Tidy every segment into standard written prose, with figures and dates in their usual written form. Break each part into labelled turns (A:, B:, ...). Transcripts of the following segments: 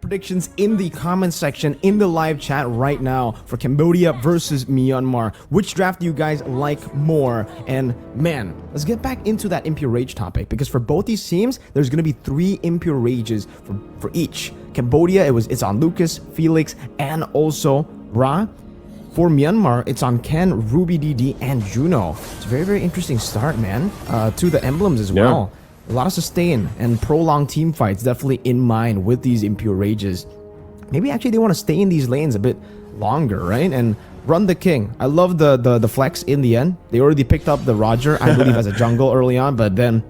A: Predictions in the comment section in the live chat right now for Cambodia versus Myanmar. Which draft do you guys like more? And man, let's get back into that impure rage topic, because for both these teams there's going to be 3 impure rages for each. Cambodia, it's on Lucas, Felix, and also Ra. For Myanmar, it's on Ken, Ruby DD, and Juno. It's a very interesting start, man, to the emblems as well. A lot of sustain and prolonged team fights definitely in mind with these impure rages. Maybe actually they want to stay in these lanes a bit longer, right? And run the king. I love the flex in the end. They already picked up the Roger, I believe, as a jungle early on, but then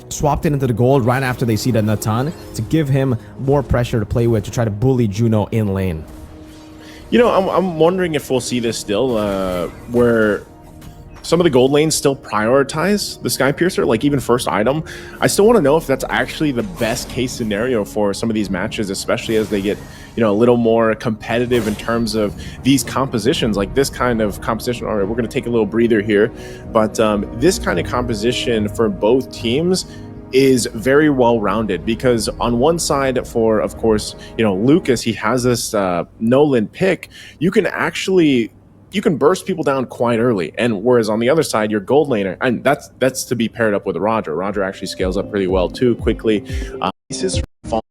A: swapped it into the gold right after they see the Natan to give him more pressure to play with to try to bully Juno in lane.
B: You know, I'm wondering if we'll see this still, where some of the gold lanes still prioritize the Sky Piercer, like even first item. I still want to know if that's actually the best case scenario for some of these matches, especially as they get, you know, a little more competitive in terms of these compositions, like this kind of composition. All right, we're going to take a little breather here, but this kind of composition for both teams is very well-rounded, because on one side for, of course, you know, Lucas, he has this Nolan pick. You can burst people down quite early, and whereas on the other side, your gold laner, and that's to be paired up with Roger. Roger actually scales up pretty well too quickly. This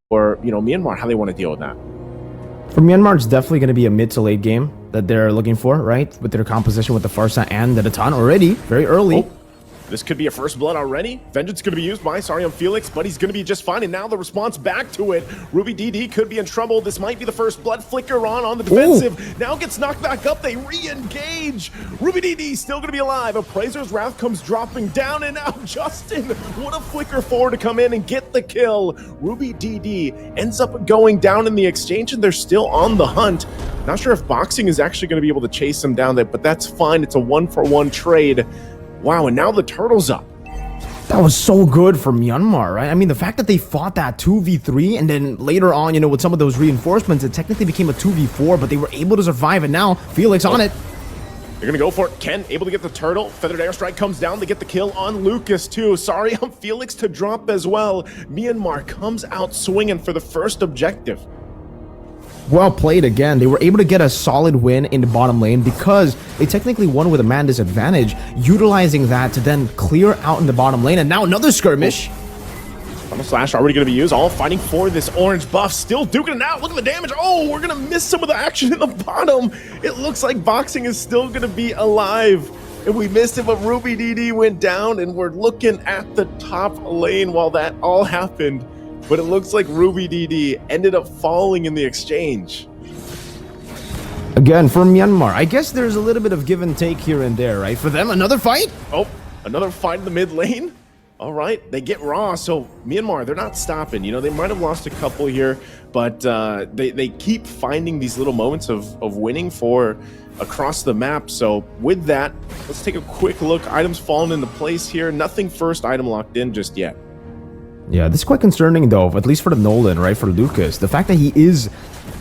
B: for, you know, Myanmar, how they want to deal with that.
A: For Myanmar, it's definitely going to be a mid to late game that they're looking for, right? With their composition with the Farsa and the Natan already very early.
B: Oh. This could be a first blood already. Vengeance going to be used by Felix, but he's going to be just fine. And now the response back to it. Ruby DD could be in trouble. This might be the first blood. Flicker on the defensive. Ooh. Now gets knocked back up. They re-engage. Ruby DD still going to be alive. Appraiser's Wrath comes dropping down, and now Justin, what a flicker forward to come in and get the kill. Ruby DD ends up going down in the exchange, and they're still on the hunt. Not sure if Boxing is actually going to be able to chase them down there, but that's fine. It's a 1-for-1 trade. Wow, and now the turtle's up.
A: That was so good for Myanmar, right? I mean, the fact that they fought that 2v3, and then later on, you know, with some of those reinforcements, it technically became a 2v4, but they were able to survive, and now Felix on it.
B: They're gonna go for it. Ken able to get the turtle. Feathered airstrike comes down. They get the kill on Lucas too. Sorry, on Felix to drop as well. Myanmar comes out swinging for the first objective.
A: Well played again. They were able to get a solid win in the bottom lane because they technically won with a man disadvantage, utilizing that to then clear out in the bottom lane. And now another skirmish.
B: Final Slash already going to be used. All fighting for this orange buff. Still duking it out. Look at the damage. Oh, we're going to miss some of the action in the bottom. It looks like Boxing is still going to be alive. And we missed it, but Ruby DD went down, and we're looking at the top lane while that all happened. But it looks like Ruby DD ended up falling in the exchange.
A: Again, for Myanmar, I guess there's a little bit of give and take here and there, right? For them, another fight?
B: Oh, another fight in the mid lane? All right, they get Raw. So Myanmar, they're not stopping. You know, they might have lost a couple here, but they keep finding these little moments of winning for across the map. So with that, let's take a quick look. Items falling into place here. Nothing first item locked in just yet.
A: Yeah, this is quite concerning though, at least for the Nolan, right? For Lucas. The fact that he is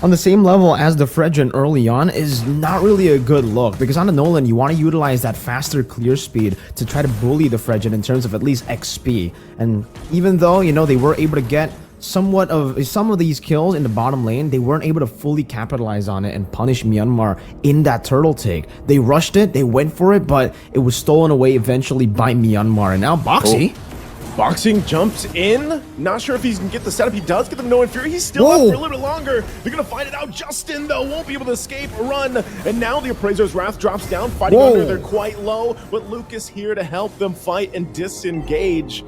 A: on the same level as the Fredgen early on is not really a good look, because on the Nolan, you want to utilize that faster clear speed to try to bully the Fredgen in terms of at least XP. And even though, you know, they were able to get somewhat of some of these kills in the bottom lane, they weren't able to fully capitalize on it and punish Myanmar in that turtle take. They rushed it, they went for it, but it was stolen away eventually by Myanmar. And now Boxy.
B: Boxing jumps in. Not sure if he can get the setup. He does get the No Inferior. He's still up for a little bit longer. They're going to find it out. Justin, though, won't be able to escape or run. And now the Appraiser's Wrath drops down, fighting under. They're quite low, but Lucas here to help them fight and disengage.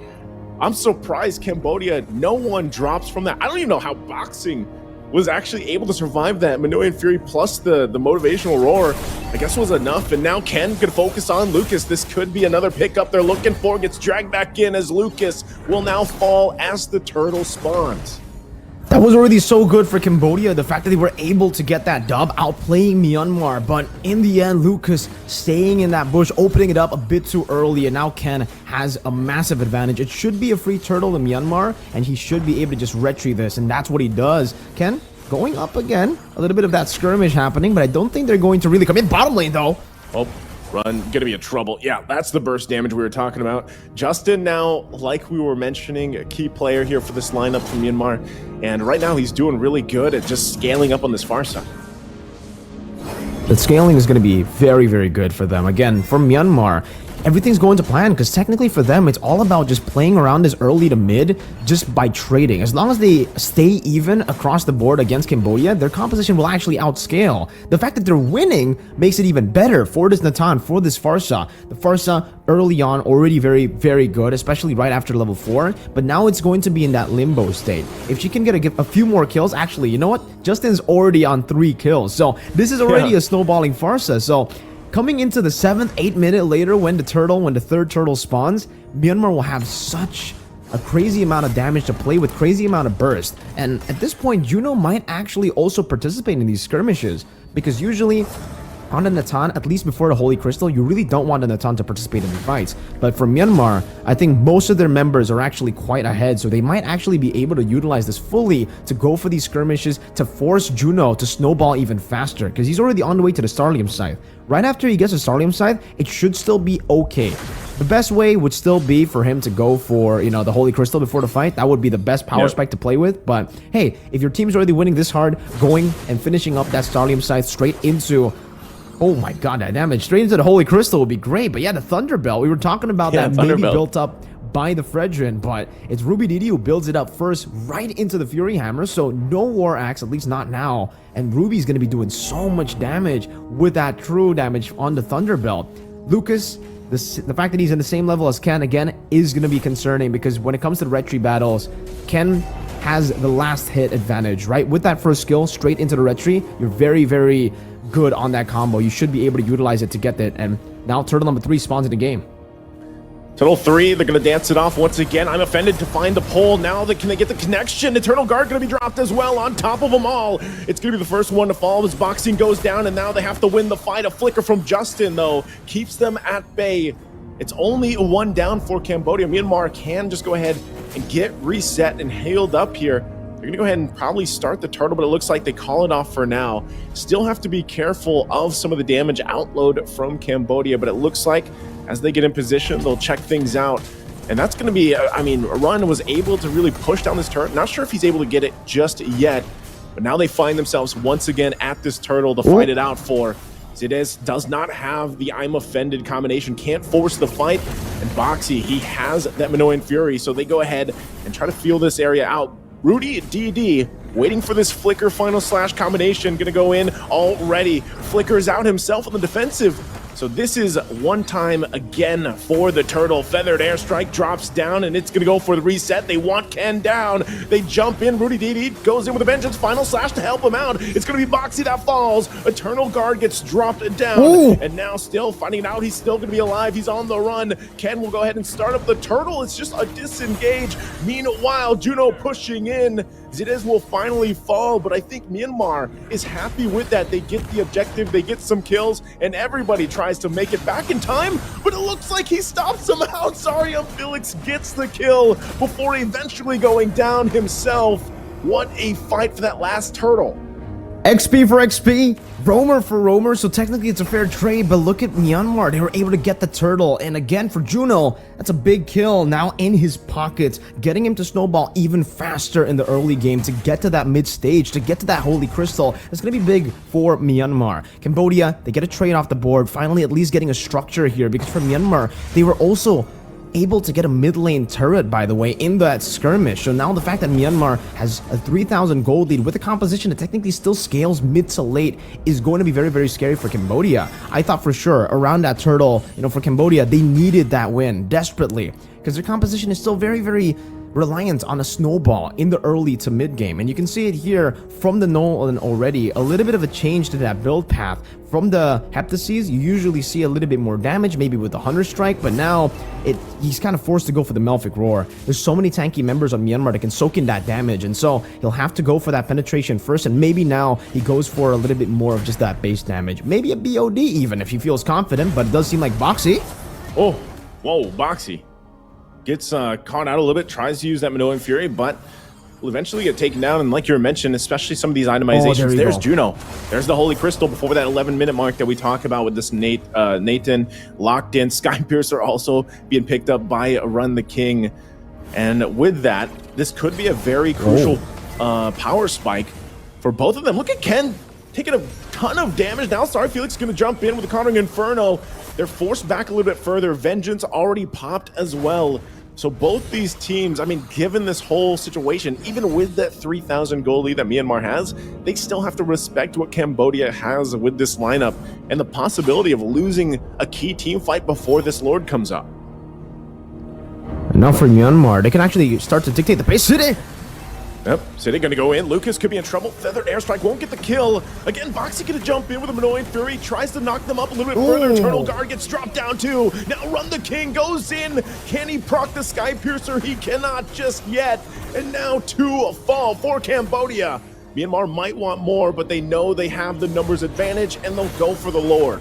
B: I'm surprised Cambodia, no one drops from that. I don't even know how Boxing was actually able to survive that. Manoy and Fury plus the motivational roar, I guess, was enough. And now Ken could focus on Lucas. This could be another pickup they're looking for. Gets dragged back in as Lucas will now fall as the turtle spawns.
A: That was already so good for Cambodia, the fact that they were able to get that dub, outplaying Myanmar. But in the end, Lucas staying in that bush, opening it up a bit too early, and now Ken has a massive advantage. It should be a free turtle to Myanmar, and he should be able to just retrieve this, and that's what he does. Ken going up again, a little bit of that skirmish happening, but I don't think they're going to really come in. Bottom lane, though.
B: Oh, Run, gonna be in trouble. Yeah, that's the burst damage we were talking about. Justin now, like we were mentioning, a key player here for this lineup from Myanmar. And right now he's doing really good at just scaling up on this far side.
A: The scaling is going to be very, very good for them. Again, for Myanmar, everything's going to plan because technically for them, it's all about just playing around this early to mid just by trading. As long as they stay even across the board against Cambodia, their composition will actually outscale. The fact that they're winning makes it even better for this Natan, for this Farsa. The Farsa early on already very, very good, especially right after level 4, but now it's going to be in that limbo state. If she can get a few more kills, actually, you know what? Justin's already on 3 kills, so this is already a snowballing Farsa. So coming into the 7th, 8 minute later when the third turtle spawns, Myanmar will have such a crazy amount of damage to play with, crazy amount of burst. And at this point, Juno might actually also participate in these skirmishes, because usually on the Natan, at least before the Holy Crystal, you really don't want the Natan to participate in the fights. But for Myanmar, I think most of their members are actually quite ahead, so they might actually be able to utilize this fully to go for these skirmishes, to force Juno to snowball even faster, because he's already on the way to the Starlium side. Right after he gets to Starlium side, it should still be okay. The best way would still be for him to go for, you know, the Holy Crystal before the fight. That would be the best power spike to play with. But hey, if your team's already winning this hard, going and finishing up that Starlium side straight into... Oh my god, that damage straight into the Holy Crystal would be great. But yeah, the Thunderbelt, we were talking about that maybe built up by the Fredrin, but it's Ruby Didi who builds it up first right into the Fury Hammer, so no War Axe, at least not now. And Ruby's going to be doing so much damage with that true damage on the Thunderbelt. Lucas, the fact that he's in the same level as Ken, again, is going to be concerning, because when it comes to the retreat battles, Ken has the last hit advantage, right? With that first skill straight into the retreat, you're very, very good on that combo. You should be able to utilize it to get that. And now turtle number 3 spawns in the game.
B: Turtle 3, they're going to dance it off once again. I'm offended to find the pole. Now can they get the connection? Eternal Guard going to be dropped as well on top of them all. It's going to be the first one to fall as boxing goes down, and now they have to win the fight. A flicker from Justin, though, keeps them at bay. It's only a 1 down for Cambodia. Myanmar can just go ahead and get reset and healed up here. They're going to go ahead and probably start the turtle, but it looks like they call it off for now. Still have to be careful of some of the damage outload from Cambodia, but it looks like as they get in position, they'll check things out. And that's going to be, I mean, Run was able to really push down this turret. Not sure if he's able to get it just yet, but now they find themselves once again at this turtle to fight it out for. Zidez does not have the I'm offended combination, can't force the fight, and Boxy, he has that Minoan Fury, so they go ahead and try to feel this area out. Rudy DD waiting for this flicker final slash combination, gonna go in already. Flickers out himself on the defensive. So this is one time again for the turtle. Feathered airstrike drops down, and it's gonna go for the reset. They want Ken down. They jump in. Rudy DD goes in with a vengeance. Final slash to help him out. It's gonna be Boxy that falls. Eternal Guard gets dropped down. Ooh. And now still finding out he's still gonna be alive. He's on the run. Ken will go ahead and start up the turtle. It's just a disengage. Meanwhile, Juno pushing in. Zidez will finally fall, but I think Myanmar is happy with that. They get the objective, they get some kills, and everybody tries to make it back in time, but it looks like he stops them out. Sarium Felix gets the kill before eventually going down himself. What a fight for that last turtle.
A: XP for XP, roamer for roamer, so technically it's a fair trade, but look at Myanmar, they were able to get the turtle, and again for Juno, that's a big kill now in his pockets, getting him to snowball even faster in the early game to get to that mid stage, to get to that Holy Crystal. It's going to be big for Myanmar. Cambodia, they get a trade off the board, finally at least getting a structure here, because for Myanmar, they were also able to get a mid lane turret, by the way, in that skirmish. So now the fact that Myanmar has a 3,000 gold lead with a composition that technically still scales mid to late is going to be very, very scary for Cambodia. I thought for sure around that turtle, you know, for Cambodia, they needed that win desperately, because their composition is still very, very reliant on a snowball in the early to mid game. And you can see it here from the Nolan already, a little bit of a change to that build path. From the Heptases, you usually see a little bit more damage, maybe with the Hunter Strike, but now he's kind of forced to go for the Melphic Roar. There's so many tanky members on Myanmar that can soak in that damage, and so he'll have to go for that penetration first, and maybe now he goes for a little bit more of just that base damage. Maybe a BOD even, if he feels confident, but it does seem like Boxy.
B: Oh, whoa, Boxy gets caught out a little bit, tries to use that Minoan Fury, but will eventually get taken down. And like you mentioned, especially some of these
A: there
B: itemizations,
A: you
B: there's
A: go.
B: Juno. There's the Holy Crystal before that 11-minute mark that we talk about with this Nathan locked in. Sky Piercer also being picked up by Run the King. And with that, this could be a very crucial power spike for both of them. Look at Ken taking a ton of damage now. Sorry, Felix is going to jump in with the Conjuring Inferno. They're forced back a little bit further. Vengeance already popped as well. So both these teams, I mean, given this whole situation, even with that 3,000 gold lead that Myanmar has, they still have to respect what Cambodia has with this lineup and the possibility of losing a key team fight before this Lord comes up.
A: And now for Myanmar, they can actually start to dictate the pace. City!
B: Yep, City gonna go in. Lucas could be in trouble. Feathered Airstrike won't get the kill. Again, Boxy gonna jump in with a Minoan Fury, tries to knock them up a little bit further. Eternal Guard gets dropped down too. Now Run the King goes in. Can he proc the Sky Piercer? He cannot just yet. And now 2 fall for Cambodia. Myanmar might want more, but they know they have the numbers advantage and they'll go for the Lord.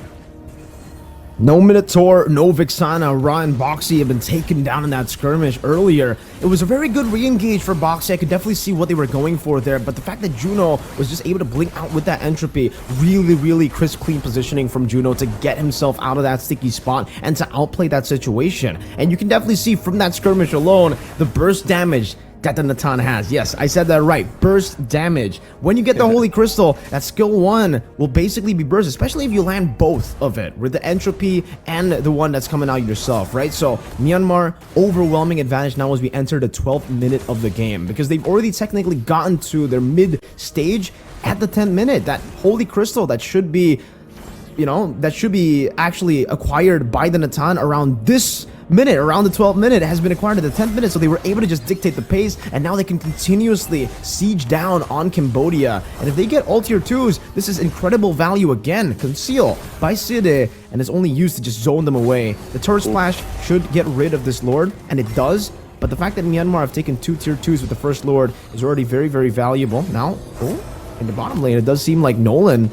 A: No Minotaur, no Vixana. Ra and Boxy have been taken down in that skirmish earlier. It was a very good re-engage for Boxy. I could definitely see what they were going for there, but the fact that Juno was just able to blink out with that entropy, really crisp, clean positioning from Juno to get himself out of that sticky spot and to outplay that situation. And you can definitely see from that skirmish alone, the burst damage that the Natan has. Yes, I said that right. Burst damage. When you get the Holy Crystal, that skill 1 will basically be burst, especially if you land both of it, with the entropy and the one that's coming out yourself, right? So Myanmar, overwhelming advantage now as we enter the 12th minute of the game, because they've already technically gotten to their mid stage at the 10th minute. That Holy Crystal that should be, you know, that should be actually acquired by the Natan around this minute, around the 12th minute, has been acquired at the 10th minute, so they were able to just dictate the pace, and now they can continuously siege down on Cambodia. And if they get all tier 2s, this is incredible value again. Conceal by Side, and it's only used to just zone them away. The turret splash should get rid of this Lord, and it does, but the fact that Myanmar have taken 2 tier 2s with the first Lord is already very valuable. Now, in the bottom lane, it does seem like Nolan,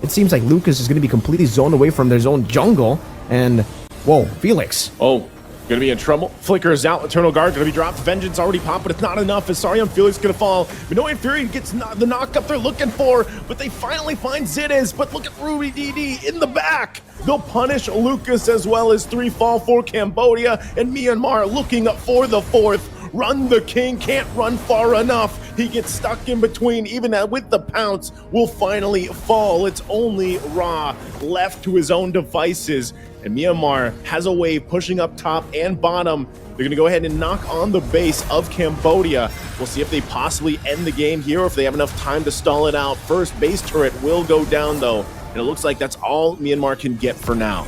A: it seems like Lucas is going to be completely zoned away from their zone jungle, and whoa, Felix.
B: Oh, gonna be in trouble. Flickers out. Eternal Guard gonna be dropped. Vengeance already popped, but it's not enough. As Sarion Felix gonna fall. Minoan Fury gets the knockup they're looking for, but they finally find Zidiz. But look at Ruby DD in the back. They'll punish Lucas as well as 3 fall for Cambodia, and Myanmar looking up for the 4th. Run the King can't run far enough. He gets stuck in between. Even that with the pounce will finally fall. It's only Ra left to his own devices. And Myanmar has a wave pushing up top and bottom. They're going to go ahead and knock on the base of Cambodia. We'll see if they possibly end the game here or if they have enough time to stall it out. First base turret will go down though. And it looks like that's all Myanmar can get for now.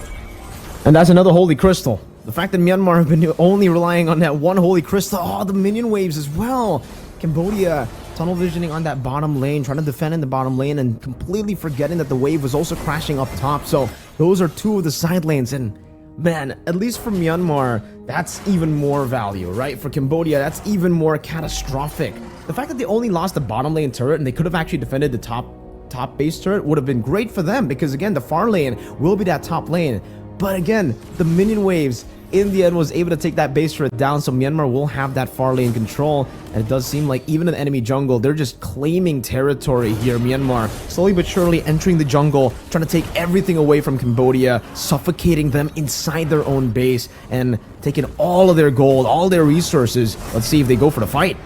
A: And that's another Holy Crystal. The fact that Myanmar have been only relying on that one Holy Crystal. Oh, the minion waves as well. Cambodia tunnel visioning on that bottom lane, trying to defend in the bottom lane and completely forgetting that the wave was also crashing up top. So those are 2 of the side lanes, and man, at least for Myanmar, that's even more value, right? For Cambodia, that's even more catastrophic. The fact that they only lost the bottom lane turret and they could have actually defended the top base turret would have been great for them, because again, the far lane will be that top lane. But again, the minion waves in the end was able to take that base turret down, so Myanmar will have that far lane control. And it does seem like even in the enemy jungle, they're just claiming territory here. Myanmar slowly but surely entering the jungle, trying to take everything away from Cambodia, suffocating them inside their own base and taking all of their gold, all their resources. Let's see if they go for the fight.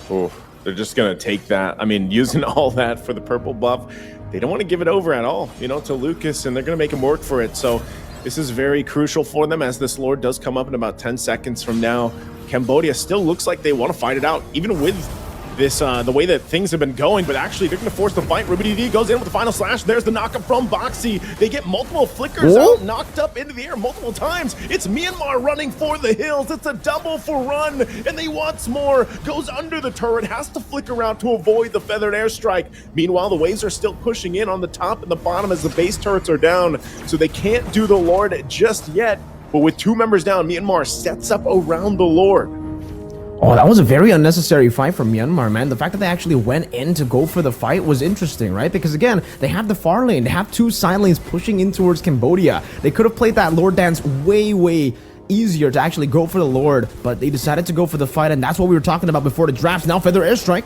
B: Oh, they're just gonna take that. I mean, using all that for the purple buff, they don't want to give it over at all, you know, to Lucas, and they're gonna make him work for it. So this is very crucial for them as this Lord does come up in about 10 seconds from now. Cambodia still looks like they want to fight it out, even with this the way that things have been going, but actually they're going to force the fight. Ruby DD goes in with the final slash. There's the knockup from Boxy. They get multiple flickers out, knocked up into the air multiple times. It's Myanmar running for the hills. It's a double for Run, and they wants more. Goes under the turret, has to flicker out to avoid the feathered airstrike. Meanwhile, the waves are still pushing in on the top and the bottom as the base turrets are down, so they can't do the Lord just yet. But with 2 members down, Myanmar sets up around the Lord.
A: Oh, that was a very unnecessary fight from Myanmar, man. The fact that they actually went in to go for the fight was interesting, right? Because again, they have the far lane, they have 2 side lanes pushing in towards Cambodia. They could have played that Lord dance way easier to actually go for the Lord, but they decided to go for the fight, and that's what we were talking about before the draft. Now Feather Airstrike.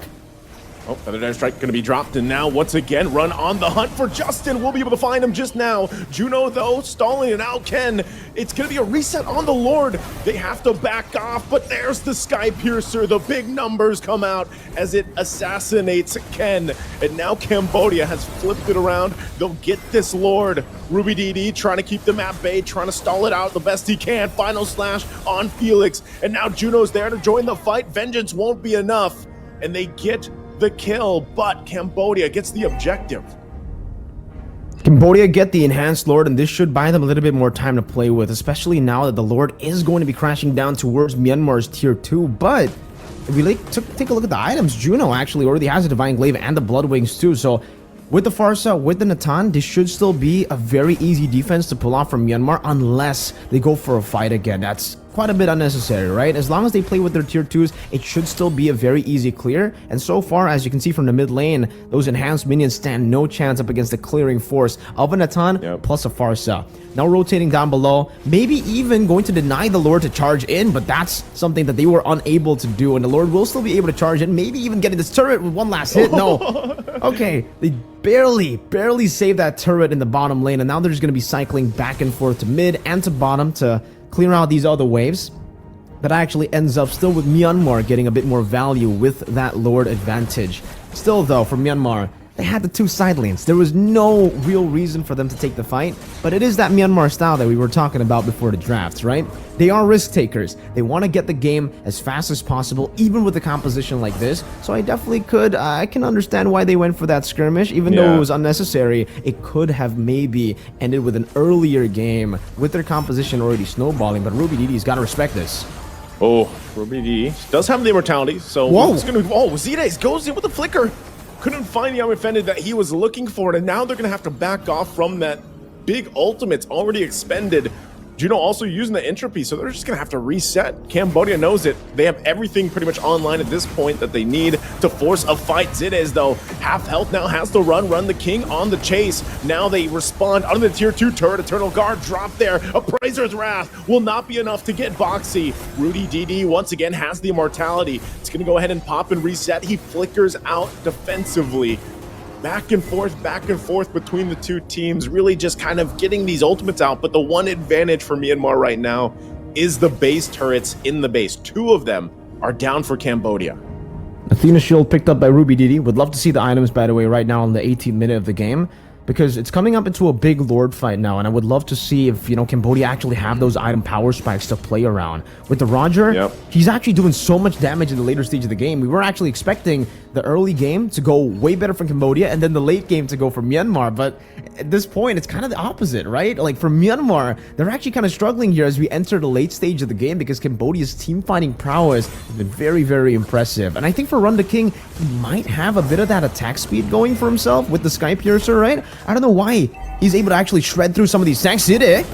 B: Oh, Feather Airstrike going to be dropped, and now once again, run on the hunt for Justin. We'll be able to find him just now. Juno, though, stalling, and now Ken. It's going to be a reset on the Lord. They have to back off, but there's the Sky Piercer. The big numbers come out as it assassinates Ken. And now Cambodia has flipped it around. They'll get this Lord. Ruby DD trying to keep them at bay, trying to stall it out the best he can. Final slash on Felix. And now Juno's there to join the fight. Vengeance won't be enough. And they get the kill, but Cambodia gets the objective.
A: Cambodia get the enhanced Lord, and this should buy them a little bit more time to play with, especially now that the Lord is going to be crashing down towards Myanmar's tier 2. But if we take a look at the items, Juno actually already has a Divine Glaive and the Blood Wings too, so with the Farsa, with the Natan, this should still be a very easy defense to pull off from Myanmar unless they go for a fight again. That's quite a bit unnecessary, right? As long as they play with their tier 2s, it should still be a very easy clear. And so far, as you can see from the mid lane, those enhanced minions stand no chance up against the clearing force of a Natan plus a Farsa. Now rotating down below, maybe even going to deny the Lord to charge in, but that's something that they were unable to do, and the Lord will still be able to charge in, maybe even getting this turret with one last hit. No. Okay, they barely saved that turret in the bottom lane, and now they're just going to be cycling back and forth to mid and to bottom to clear out these other waves. That actually ends up still with Myanmar getting a bit more value with that Lord advantage. Still though, for Myanmar, they had the 2 side lanes. There was no real reason for them to take the fight, but it is that Myanmar style that we were talking about before the drafts, right? They are risk takers. They want to get the game as fast as possible, even with a composition like this. So I definitely I can understand why they went for that skirmish, even though it was unnecessary. It could have maybe ended with an earlier game with their composition already snowballing, but Ruby DD's got to respect this.
B: Oh, Ruby DD does have the immortality, so it's going to... Oh, Zidays goes in with the flicker. Couldn't find the offended that he was looking for, and now they're going to have to back off from that big ultimate's already expended. Juno also using the entropy, so they're just going to have to reset. Cambodia knows it. They have everything pretty much online at this point that they need to force a fight. Zidez, though, half health now, has to run the king on the chase. Now they respond under the tier 2 turret. Eternal Guard drop there. Appraiser's Wrath will not be enough to get Boxy. Rudy DD once again has the immortality. It's going to go ahead and pop and reset. He flickers out defensively. Back and forth between the 2 teams, really just kind of getting these ultimates out. But the one advantage for Myanmar right now is the base turrets in the base. 2 of them are down for Cambodia.
A: Athena Shield picked up by Ruby DD. Would love to see the items, by the way, right now in the 18th minute of the game, because it's coming up into a big Lord fight now, and I would love to see if, you know, Cambodia actually have those item power spikes to play around. With the Roger, he's actually doing so much damage in the later stage of the game. We were actually expecting the early game to go way better from Cambodia and then the late game to go for Myanmar, but at this point, it's kind of the opposite, right? Like, for Myanmar, they're actually kind of struggling here as we enter the late stage of the game because Cambodia's team fighting prowess has been very impressive. And I think for Run the King, he might have a bit of that attack speed going for himself with the Sky Piercer, right? I don't know why he's able to actually shred through some of these tanks. Side.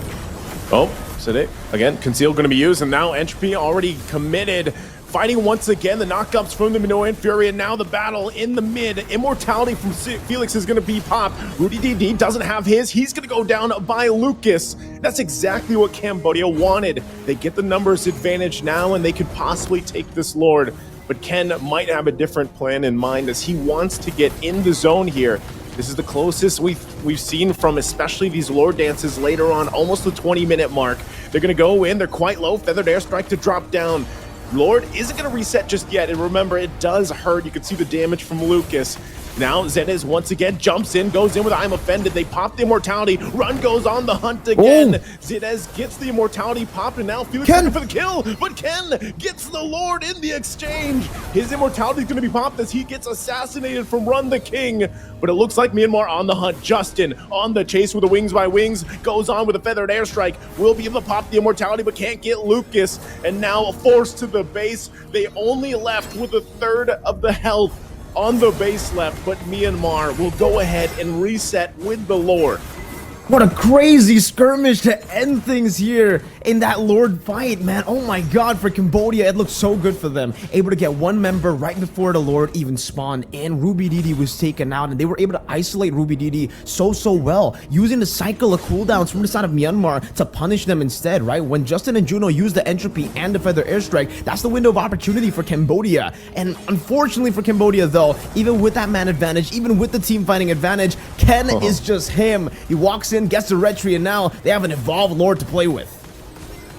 B: Oh, Side. Again, Conceal going to be used, and now Entropy already committed. Fighting once again, the knockups from the Minoan Fury, and now the battle in the mid. Immortality from Felix is going to be popped. Rudy DD doesn't have his. He's going to go down by Lucas. That's exactly what Cambodia wanted. They get the numbers advantage now, and they could possibly take this Lord. But Ken might have a different plan in mind as he wants to get in the zone here. This is the closest we've seen from especially these Lord dances later on, almost the 20-minute mark. They're going to go in. They're quite low. Feathered Airstrike to drop down. Lord isn't going to reset just yet, and remember, it does hurt. You can see the damage from Lucas. Now Zedez once again jumps in, goes in with I'm Offended. They pop the immortality. Run goes on the hunt again. Zedez gets the immortality popped, and now Felix looking for the kill, but Ken gets the Lord in the exchange. His immortality is going to be popped as he gets assassinated from Run the King. But it looks like Myanmar on the hunt. Justin on the chase with the Wings by Wings goes on with a Feathered Airstrike. Will be able to pop the immortality, but can't get Lucas. And now forced to the base. They only left with a third of the health on the base left, but Myanmar will go ahead and reset with the Lord.
A: What a crazy skirmish to end things here in that Lord fight, man. Oh my god, for Cambodia, it looked so good for them. Able to get one member right before the Lord even spawned, and Ruby DD was taken out, and they were able to isolate Ruby DD so well, using the cycle of cooldowns from the side of Myanmar to punish them instead, right? When Justin and Juno used the entropy and the feather airstrike, that's the window of opportunity for Cambodia. And unfortunately for Cambodia though, even with that man advantage, even with the team fighting advantage, Ken is just him. He walks in, gets the red tree, and now they have an evolved Lord to play with.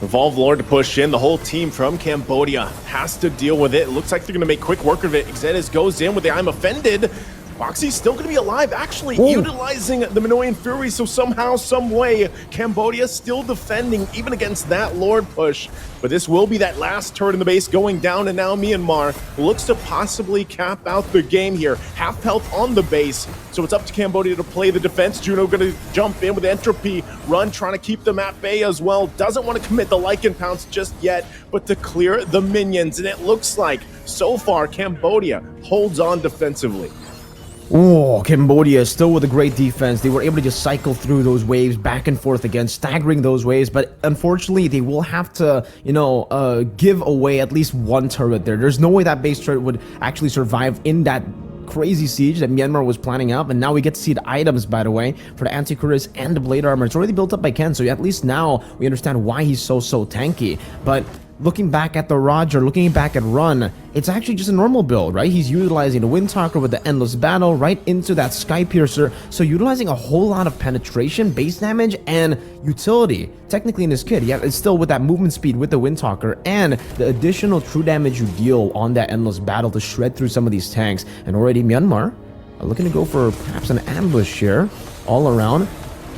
B: Evolve Lord to push in. The whole team from Cambodia has to deal with it. It looks like they're going to make quick work of it. Xenis goes in with the I'm offended. Boxy's still going to be alive, actually utilizing the Minoan Fury, so somehow, some way, Cambodia still defending even against that Lord push. But this will be that last turret in the base going down, and now Myanmar looks to possibly cap out the game here. Half health on the base, so it's up to Cambodia to play the defense. Juno going to jump in with entropy run, trying to keep them at bay as well. Doesn't want to commit the Lycan pounce just yet, but to clear the minions, and it looks like, so far, Cambodia holds on defensively.
A: Oh, Cambodia still with a great defense. They were able to just cycle through those waves back and forth again, staggering those waves. But unfortunately, they will have to, give away at least one turret there. There's no way that base turret would actually survive in that crazy siege that Myanmar was planning out. And now we get to see the items, by the way, for the anti-cuirass and the blade armor. It's already built up by Ken, so at least now we understand why he's so tanky. But looking back at the Roger, looking back at Run, it's actually just a normal build, right? He's utilizing the Windtalker with the Endless Battle right into that Sky Piercer, so utilizing a whole lot of penetration, base damage, and utility. Technically in his kit, yeah, it's still with that movement speed with the Windtalker, and the additional true damage you deal on that Endless Battle to shred through some of these tanks. And already Myanmar are looking to go for perhaps an ambush here, all around.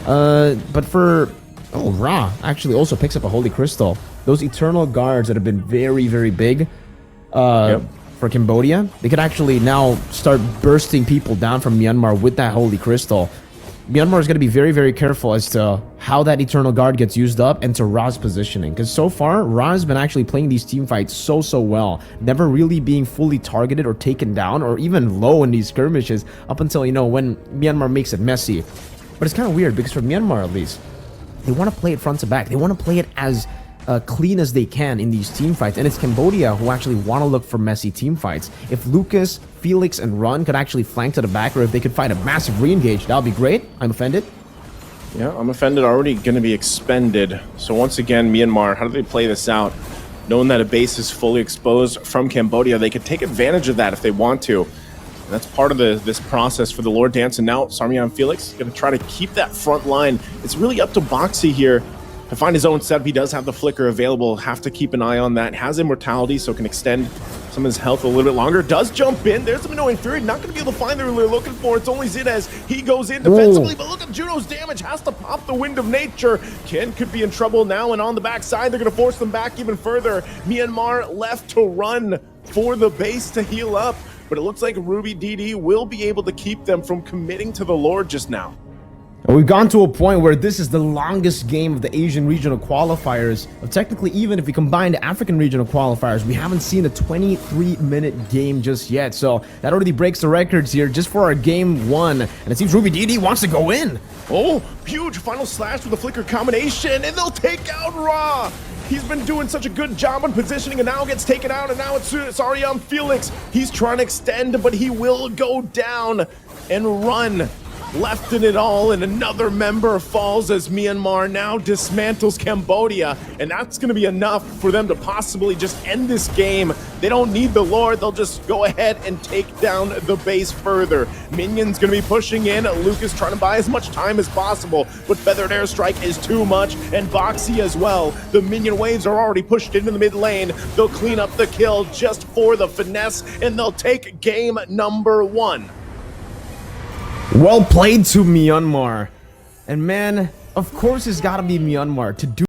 A: But for... Oh, Ra actually also picks up a Holy Crystal. Those Eternal Guards that have been very big for Cambodia, they could actually now start bursting people down from Myanmar with that Holy Crystal. Myanmar is going to be very careful as to how that Eternal Guard gets used up and to Ra's positioning. Because so far, Ra has been actually playing these team fights so well. Never really being fully targeted or taken down or even low in these skirmishes up until, when Myanmar makes it messy. But it's kind of weird because for Myanmar at least, they want to play it front to back. They want to play it as clean as they can in these team fights. And it's Cambodia who actually want to look for messy team fights. If Lucas, Felix, and Run could actually flank to the back, or if they could fight a massive re-engage, that would be great. I'm offended.
B: Yeah, I'm offended already going to be expended. So once again, Myanmar, how do they play this out? Knowing that a base is fully exposed from Cambodia, they could take advantage of that if they want to. And that's part of this process for the Lord Dance. And now Sarmian Felix going to try to keep that front line. It's really up to Boxy here to find his own setup. He does have the flicker available. Have to keep an eye on that. Has immortality, so can extend some of his health a little bit longer. Does jump in. There's the Minoan Fury. Not going to be able to find the they're looking for. It's only Zinez. He goes in defensively, but look at Juno's damage. Has to pop the Wind of Nature. Ken could be in trouble now, and on the backside, they're going to force them back even further. Myanmar left to run for the base to heal up. But it looks like Ruby DD will be able to keep them from committing to the Lord just now.
A: And we've gone to a point where this is the longest game of the Asian regional qualifiers. Technically, even if we combine the African regional qualifiers, we haven't seen a 23-minute game just yet. So that already breaks the records here just for our game one. And it seems Ruby DD wants to go in.
B: Oh, huge final slash with a flicker combination, and they'll take out Ra. He's been doing such a good job on positioning, and now gets taken out, and now it's Sarmian Felix. He's trying to extend, but he will go down and Run. Left in it all, and another member falls as Myanmar now dismantles Cambodia, and that's going to be enough for them to possibly just end this game. They don't need the Lord. They'll just go ahead and take down the base further. Minions going to be pushing in. Lucas trying to buy as much time as possible, but Feathered Airstrike is too much, and Boxy as well. The minion waves are already pushed into the mid lane. They'll clean up the kill just for the finesse, and they'll take game number one.
A: Well played to Myanmar. And man, of course it's gotta be Myanmar to do